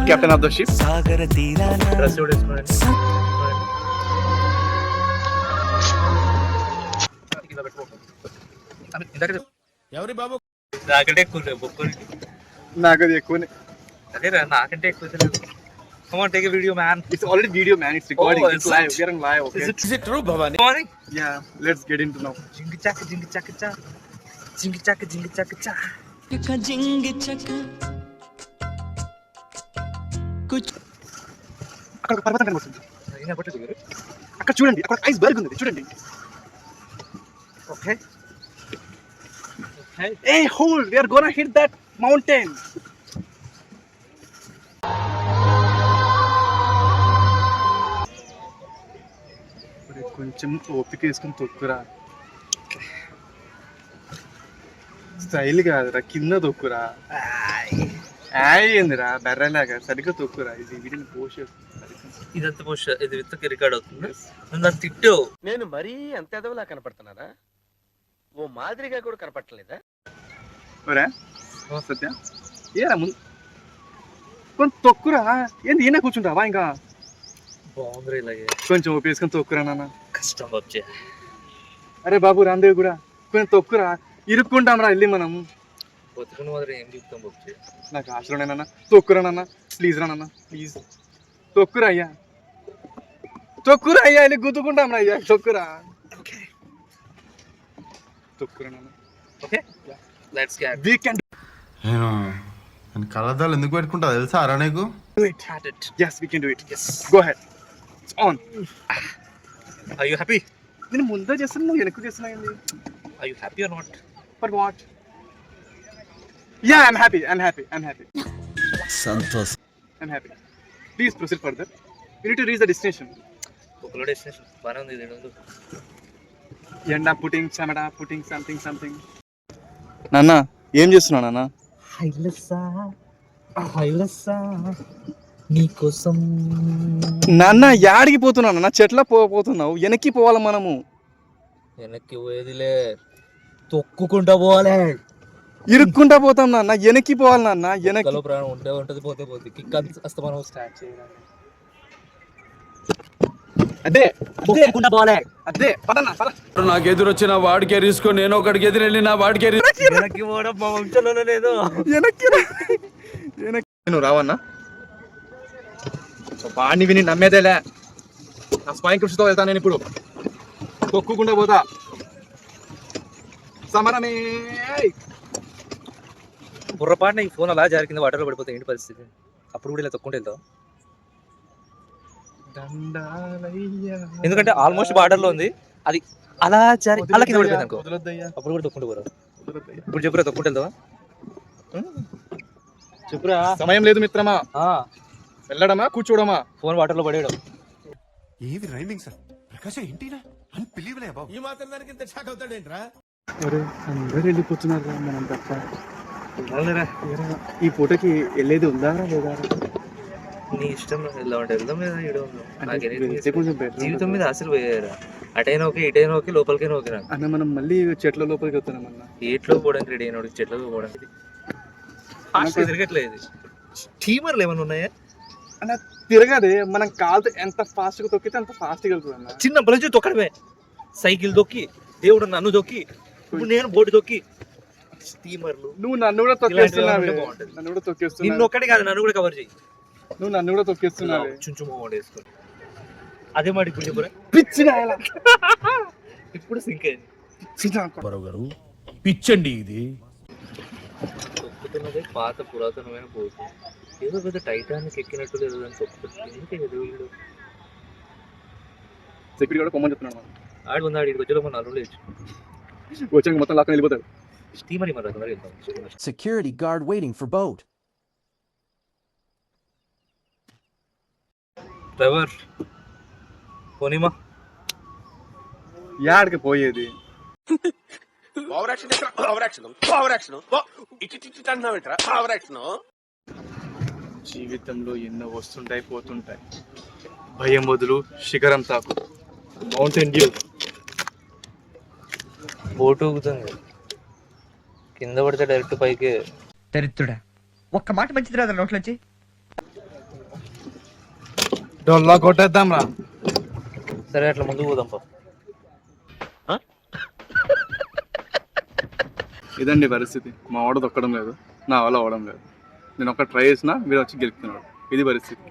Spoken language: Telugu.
Captain of the ship. Dress కూడా వేసుకోండి. ఎవరి బాబు నాకంటే ఎక్కువ బొక్కుని నాకు అది ఎక్కువనే. అదే నాకంటే ఎక్కువ తెలియదు. Come on, take a video, man. It's already video, man. It's recording. Oh, it's live. We're on live. Okay. Is it true, Bhavani? Come on. Yeah. Let's get into now. Jingle chaka, jingle chaka cha. Jingle chaka, jingle chaka cha. Jingle chaka. Kuch. అక్కడ పర్వతం కనిపిస్తుంది. అయినా పట్టు చూడు. అక్కడ చూడండి. అక్కడ ఐస్ బర్గ్ ఉంది. చూడండి. Okay. Okay. Hey, hold. We are gonna hit that mountain. కొంచెం ఓపిక వేసుకుని తొక్కురా. స్టైల్ కాదురా, కింద తొక్కురా. ఏందిరా బెర్రలాగా సరిగ్గా తొక్కురా. ఇది వీటిని పోష ఇదంతా పోస్ట్ ఇది విత్తకి రికార్డ్ అవుతుంది. నన్ను తిట్టు. నేను మరీ అంత ఎదవలా కనపడుతున్నారా? ఓ మాదిరిగా కూడా కనపడలేదా? సత్య ఏరా ముందు కొంచెం తొక్కురా. ఏంది ఈయన కూర్చుంటావా? ఇంకా బాగుంది ఇలాగే. కొంచెం ఓపిక వేసుకొని తొక్కురా నాన్న. కష్టం బాబు. అరే బాబు రాందేవ్ కూడా కొంచెం తొక్కురా. ఇరుక్కుంటాం రా వెళ్ళి మనం. బతుకుని మాత్రం ఏం చెప్తాం బాబు. నాకు ఆశలోనేనన్నా తొక్కురా నాన్న. ప్లీజ్ రా నాన్న, ప్లీజ్ తొక్కురా అయ్యా. తొక్కురా అయ్యా, వెళ్ళి గుద్దుకుంటాం రా అయ్యా. తొక్కురా. తొక్కురా నాన్న. Okay let's get. We can నేను కళ్ళద్దాలు ఎందుకు పెట్టుకుంటా తెలుసా అరా నీకు? do it. Yes, we can do it. Yes, go ahead. It's on. Are you happy? నేను ముందే చేస్తున్నా, నువ్వు వెనక్కు చేస్తున్నా ఏంది? Are you happy or not? For what? Yeah, I'm happy. Santosh. I'm happy. Please proceed further. You need to reach the destination. ఒకలో డెస్టినేషన్ బాగానే ఉంది. ఇది ఉంది. End up putting something. నాన్న ఏం చేస్తున్నావు నాన్న? హైలసా నీకోసం. నాన్న యాడికి పోతున్నావు నాన్న? చెట్ల పోతున్నావు. వెనక్కి పోవాలి మనము. వెనక్కి పోయేదిలే, తొక్కుకుంటా పోవాలి. ఇరుక్కుంటా పోతాం నాన్న. వెనక్కి పోవాలి నాన్న. వెనక్కి ప్రాణం ఉంటే ఉంటది, పోతే పోతే. కిక్ అస్తే మనం స్టార్ట్ చేయాలి. అదే పదన్నా పద. నాకు ఎదురొచ్చిన వాడికే రిస్క్, నేను ఒకడికి ఎదురెళ్ళి నా వాడికే రిస్క్. వెనక్కి పోవడం మా వంశంలోనే లేదు. వెనక్కి నువ్వు రావన్నా. వాడిని విని నమ్మేదేలే. నా స్వయం కృషితో వెళ్తాను నేను ఇప్పుడు. తొక్కుకుండా పోతా. సమరమే. బుర్రపాటున ఈ ఫోన్ అలా జారి కింద వాటర్లో పడిపోతే ఏంటి పరిస్థితి? అప్పుడు కూడా ఇలా తొక్కుంటే వెళ్తావు. ఎందుకంటే ఆల్మోస్ట్ బార్డర్ లో ఉంది. అది అలా జారి అలా కింద పడిపోయింది అనుకో. అప్పుడు కూడా తొక్కుంటూ పోరా. ఇప్పుడు చెప్పురా, తొక్కుంటూ వెళ్తావా? చెప్పురా. సమయం లేదు మిత్రమా. వెళ్ళడమా కూర్చోడమా? ఫోన్ వాటర్ లో పడేయడం. ఏది రైమింగ్ సార్? ప్రకాశం ఏంటినా అన్బిలీవబుల్ బాబు. ఈ మాత్రం దానికి ఇంత షాక్ అవుతాడేంట్రా? అరే అందరూ వెళ్ళిపోతున్నారు మనం తప్ప. ఈ పూటకి వెళ్ళేది ఉందా లేదా? నీ ఇష్టం. వెళ్దామంటే వెళ్దాం, లేదా ఇవ్వడం. జీవితం మీద ఆశలు పోయారా? అటైనా ఓకే, ఇటైనా ఓకే, లోపలికైనా ఓకే. అన్న మనం మళ్ళీ చెట్ల లోపలికి వెళ్తున్నాం అన్న. ఏట్లో పోవడానికి రెడీ అయినా చెట్లకు పోవడానికి తిరగట్లేదు. స్టీమర్లు ఏమైనా ఉన్నాయా అన్న? తిరగదే. మనం కాలు ఎంత ఫాస్ట్ గా తొక్కితే అంత ఫాస్ట్ గా వెళ్తుంది అన్న. చిన్నప్పటి నుంచి తొక్కడమే. సైకిల్ తొక్కి, దేవుడు నన్ను తొక్కి, ఇప్పుడు నేను బోటు తొక్కి. స్టీమర్లు. నువ్వు నన్ను కూడా తొక్కేస్తున్నావు. నిన్ను ఒక్కడే కాదు, నన్ను కూడా కవర్ చేయి. నువ్వు నన్ను కూడా తొక్కేస్తున్నావు. చుంచు మొహం వేసుకొని అదే మాట ఇప్పుడు చెప్పురా. పిచ్చిన ఇప్పుడు సింక్ అయింది. పిచ్చండి ఇది. తొక్కుతున్నదే పాత పురాతనమైన పోతు. ఏదో పెద్ద టైటానిక్ ఎక్కినట్టు లేదు అని తొక్కుతుంది. ఎందుకే ఎదుగుడు? సెక్యూరిటీ కూడా కొమ్మని చెప్తున్నాడు. ఆడు ఉంది, ఆడికి వచ్చేలో మన అల్లు లేచి వచ్చాక మొత్తం లాక్కని వెళ్ళిపోతాడు. స్టీమర్ వెళ్తాం. Security guard waiting for boat. Driver పోనీమా. యాడికి పోయేది? జీవితంలో ఎన్నో వస్తుంటాయి పోతుంటాయి. భయం వదులు, శిఖరం తాకు. Mountain Dew. బోటు ఊగుతుంది, కింద పడితే డైరెక్ట్ పైకి. దరిద్రుడా, ఒక్క మాట మంచిది రాదా నోట్లోంచి? డొల్లా కొట్టేద్దాం రా. సరే అట్లా ముందుకు పోదాం పా. ఇదండి పరిస్థితి. మా వాడు తొక్కడం లేదు, నా వల్ల అవ్వడం లేదు. నేను ఒక్క ట్రై చేసినా మీరు వచ్చి గెలుపుతున్నాడు. ఇది పరిస్థితి.